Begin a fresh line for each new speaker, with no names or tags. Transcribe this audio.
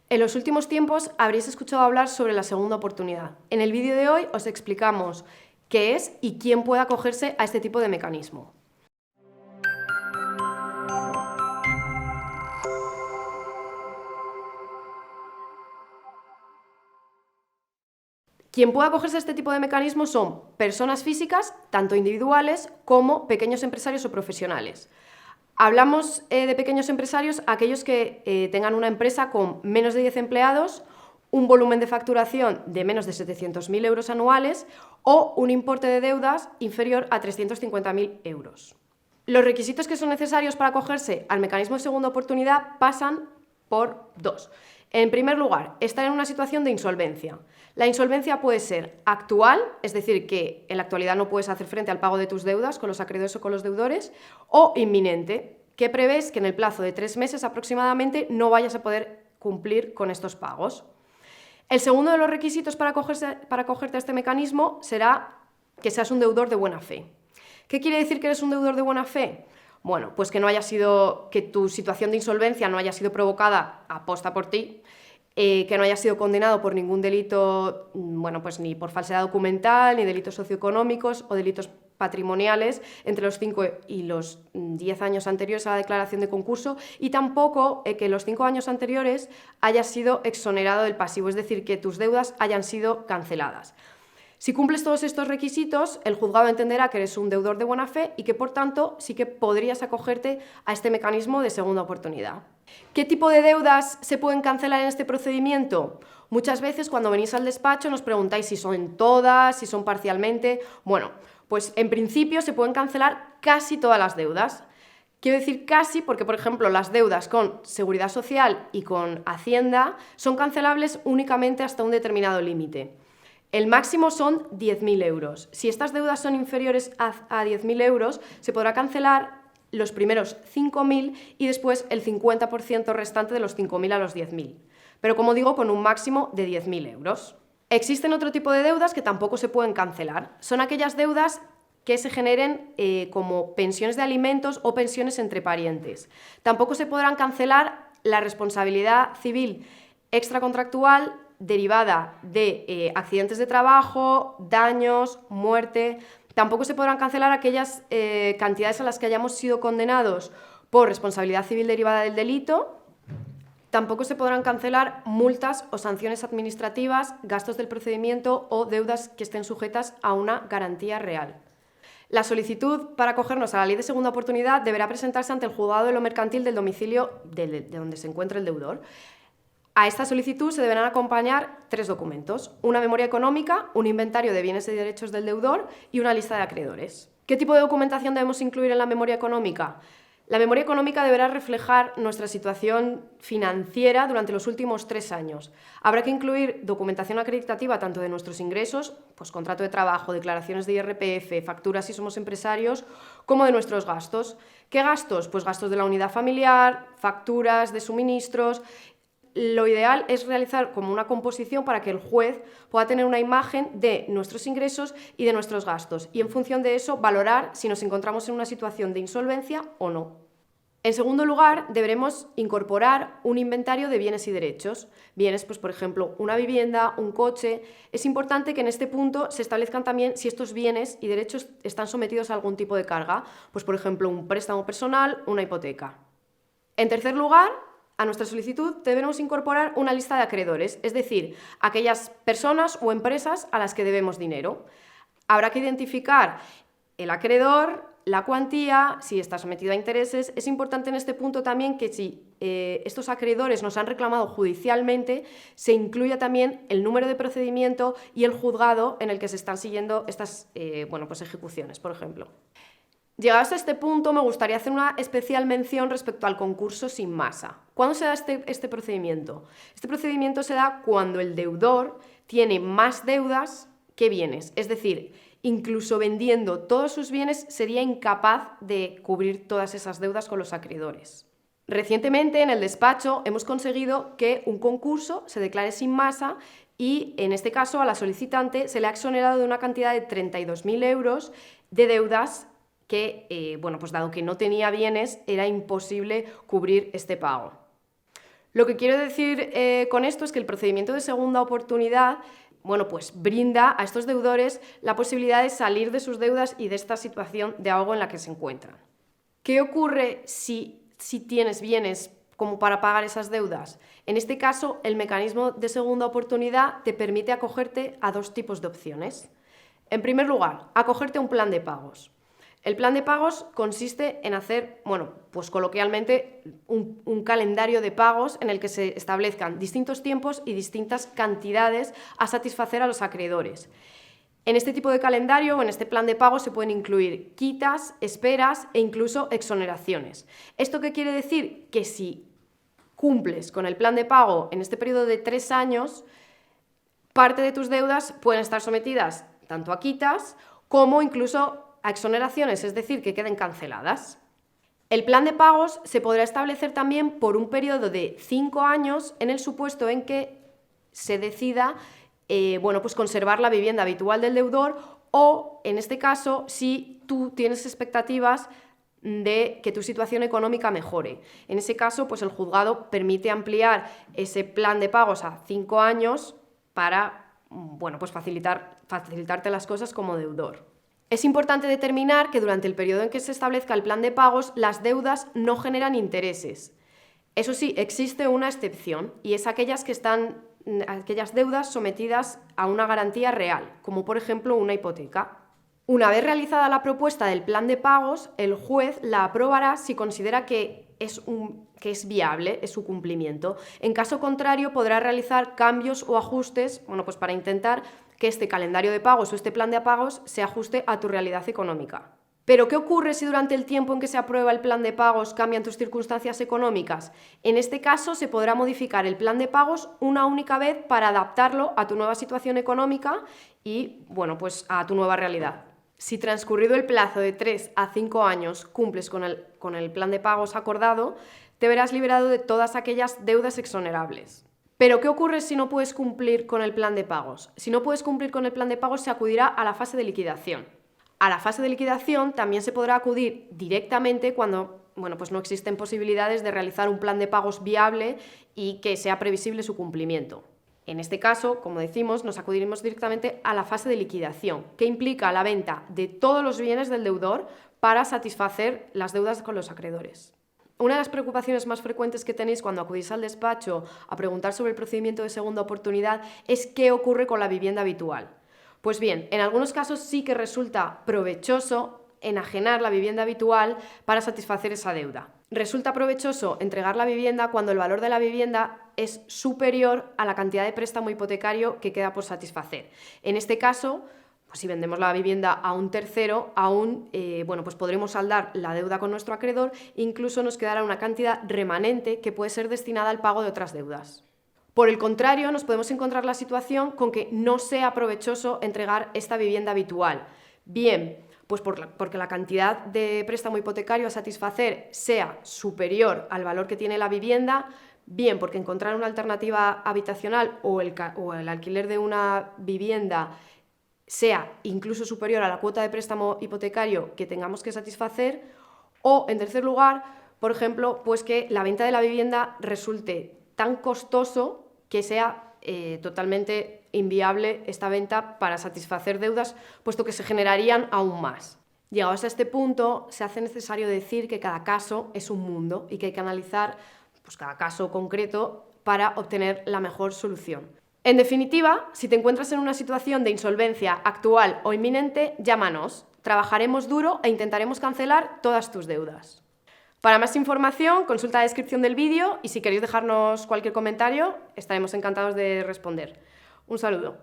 En los últimos tiempos habréis escuchado hablar sobre la segunda oportunidad. En el vídeo de hoy os explicamos qué es y quién puede acogerse a este tipo de mecanismo. Quien puede acogerse a este tipo de mecanismos son personas físicas, tanto individuales como pequeños empresarios o profesionales. Hablamos de pequeños empresarios, aquellos que tengan una empresa con menos de 10 empleados, un volumen de facturación de menos de 700.000 euros anuales o un importe de deudas inferior a 350.000 euros. Los requisitos que son necesarios para acogerse al mecanismo de segunda oportunidad pasan por dos. En primer lugar, estar en una situación de insolvencia. La insolvencia puede ser actual, es decir, que en la actualidad no puedes hacer frente al pago de tus deudas con los acreedores o con los deudores, o inminente, que prevés que en el plazo de 3 meses aproximadamente no vayas a poder cumplir con estos pagos. El segundo de los requisitos para acogerte a este mecanismo será que seas un deudor de buena fe. ¿Qué quiere decir que eres un deudor de buena fe? Bueno, pues que tu situación de insolvencia no haya sido provocada aposta por ti, que no haya sido condenado por ningún delito, pues ni por falsedad documental, ni delitos socioeconómicos o delitos patrimoniales entre los 5 y los 10 años anteriores a la declaración de concurso, y tampoco que en los 5 años anteriores hayas sido exonerado del pasivo, es decir, que tus deudas hayan sido canceladas. Si cumples todos estos requisitos, el juzgado entenderá que eres un deudor de buena fe y que, por tanto, sí que podrías acogerte a este mecanismo de segunda oportunidad. ¿Qué tipo de deudas se pueden cancelar en este procedimiento? Muchas veces cuando venís al despacho nos preguntáis si son todas, si son parcialmente. Bueno, pues en principio se pueden cancelar casi todas las deudas. Quiero decir casi porque, por ejemplo, las deudas con Seguridad Social y con Hacienda son cancelables únicamente hasta un determinado límite. El máximo son 10.000 euros. Si estas deudas son inferiores a 10.000 euros, se podrá cancelar los primeros 5.000 y después el 50% restante de los 5.000 a los 10.000. Pero, como digo, con un máximo de 10.000 euros. Existen otro tipo de deudas que tampoco se pueden cancelar. Son aquellas deudas que se generen como pensiones de alimentos o pensiones entre parientes. Tampoco se podrán cancelar la responsabilidad civil extracontractual derivada de accidentes de trabajo, daños, muerte. Tampoco se podrán cancelar aquellas cantidades a las que hayamos sido condenados por responsabilidad civil derivada del delito. Tampoco se podrán cancelar multas o sanciones administrativas, gastos del procedimiento o deudas que estén sujetas a una garantía real. La solicitud para acogernos a la ley de segunda oportunidad deberá presentarse ante el juzgado de lo mercantil del domicilio de donde se encuentre el deudor. A esta solicitud se deberán acompañar 3 documentos: una memoria económica, un inventario de bienes y derechos del deudor y una lista de acreedores. ¿Qué tipo de documentación debemos incluir en la memoria económica? La memoria económica deberá reflejar nuestra situación financiera durante los últimos 3 años. Habrá que incluir documentación acreditativa tanto de nuestros ingresos, pues contrato de trabajo, declaraciones de IRPF, facturas si somos empresarios, como de nuestros gastos. ¿Qué gastos? Pues gastos de la unidad familiar, facturas de suministros. Lo ideal es realizar como una composición para que el juez pueda tener una imagen de nuestros ingresos y de nuestros gastos, y en función de eso valorar si nos encontramos en una situación de insolvencia o no. En segundo lugar, deberemos incorporar un inventario de bienes y derechos. Bienes, pues por ejemplo, una vivienda, un coche. Es importante que en este punto se establezcan también si estos bienes y derechos están sometidos a algún tipo de carga, pues por ejemplo un préstamo personal, una hipoteca. En tercer lugar, a nuestra solicitud debemos incorporar una lista de acreedores, es decir, aquellas personas o empresas a las que debemos dinero. Habrá que identificar el acreedor, la cuantía, si está sometido a intereses. Es importante en este punto también que si estos acreedores nos han reclamado judicialmente, se incluya también el número de procedimiento y el juzgado en el que se están siguiendo estas ejecuciones, por ejemplo. Llegados a este punto, me gustaría hacer una especial mención respecto al concurso sin masa. ¿Cuándo se da este procedimiento? Este procedimiento se da cuando el deudor tiene más deudas que bienes, es decir, incluso vendiendo todos sus bienes sería incapaz de cubrir todas esas deudas con los acreedores. Recientemente en el despacho hemos conseguido que un concurso se declare sin masa y en este caso a la solicitante se le ha exonerado de una cantidad de 32.000 euros de deudas que, dado que no tenía bienes, era imposible cubrir este pago. Lo que quiero decir con esto es que el procedimiento de segunda oportunidad, bueno, pues brinda a estos deudores la posibilidad de salir de sus deudas y de esta situación de ahogo en la que se encuentran. ¿Qué ocurre si tienes bienes como para pagar esas deudas? En este caso, el mecanismo de segunda oportunidad te permite acogerte a dos tipos de opciones. En primer lugar, acogerte a un plan de pagos. El plan de pagos consiste en hacer, bueno, pues coloquialmente, un calendario de pagos en el que se establezcan distintos tiempos y distintas cantidades a satisfacer a los acreedores. En este tipo de calendario o en este plan de pagos se pueden incluir quitas, esperas e incluso exoneraciones. ¿Esto qué quiere decir? Que si cumples con el plan de pago en este periodo de 3 años, parte de tus deudas pueden estar sometidas tanto a quitas como incluso a exoneraciones, es decir, que queden canceladas. El plan de pagos se podrá establecer también por un periodo de 5 años en el supuesto en que se decida bueno, pues conservar la vivienda habitual del deudor o, en este caso, si tú tienes expectativas de que tu situación económica mejore. En ese caso, pues el juzgado permite ampliar ese plan de pagos a 5 años para, bueno, pues facilitarte las cosas como deudor. Es importante determinar que durante el periodo en que se establezca el plan de pagos, las deudas no generan intereses. Eso sí, existe una excepción y es aquellas deudas sometidas a una garantía real, como por ejemplo una hipoteca. Una vez realizada la propuesta del plan de pagos, el juez la aprobará si considera que es viable, es su cumplimiento. En caso contrario, podrá realizar cambios o ajustes, bueno, pues para intentar que este calendario de pagos o este plan de pagos se ajuste a tu realidad económica. Pero, ¿qué ocurre si durante el tiempo en que se aprueba el plan de pagos cambian tus circunstancias económicas? En este caso, se podrá modificar el plan de pagos una única vez para adaptarlo a tu nueva situación económica y, bueno, pues a tu nueva realidad. Si transcurrido el plazo de 3 a 5 años cumples con el plan de pagos acordado, te verás liberado de todas aquellas deudas exonerables. Pero, ¿qué ocurre si no puedes cumplir con el plan de pagos? Si no puedes cumplir con el plan de pagos, se acudirá a la fase de liquidación. A la fase de liquidación también se podrá acudir directamente cuando, bueno, pues no existen posibilidades de realizar un plan de pagos viable y que sea previsible su cumplimiento. En este caso, como decimos, nos acudiremos directamente a la fase de liquidación, que implica la venta de todos los bienes del deudor para satisfacer las deudas con los acreedores. Una de las preocupaciones más frecuentes que tenéis cuando acudís al despacho a preguntar sobre el procedimiento de segunda oportunidad es qué ocurre con la vivienda habitual. Pues bien, en algunos casos sí que resulta provechoso enajenar la vivienda habitual para satisfacer esa deuda. Resulta provechoso entregar la vivienda cuando el valor de la vivienda es superior a la cantidad de préstamo hipotecario que queda por satisfacer. En este caso, pues si vendemos la vivienda a un tercero, aún bueno, pues podremos saldar la deuda con nuestro acreedor e incluso nos quedará una cantidad remanente que puede ser destinada al pago de otras deudas. Por el contrario, nos podemos encontrar la situación con que no sea provechoso entregar esta vivienda habitual. Bien, pues porque la cantidad de préstamo hipotecario a satisfacer sea superior al valor que tiene la vivienda, bien porque encontrar una alternativa habitacional o el alquiler de una vivienda sea incluso superior a la cuota de préstamo hipotecario que tengamos que satisfacer, o en tercer lugar, por ejemplo, pues que la venta de la vivienda resulte tan costoso que sea totalmente inviable esta venta para satisfacer deudas, puesto que se generarían aún más. Llegados a este punto, se hace necesario decir que cada caso es un mundo y que hay que analizar pues, cada caso concreto para obtener la mejor solución. En definitiva, si te encuentras en una situación de insolvencia actual o inminente, llámanos. Trabajaremos duro e intentaremos cancelar todas tus deudas. Para más información, consulta la descripción del vídeo y si queréis dejarnos cualquier comentario, estaremos encantados de responder. Un saludo.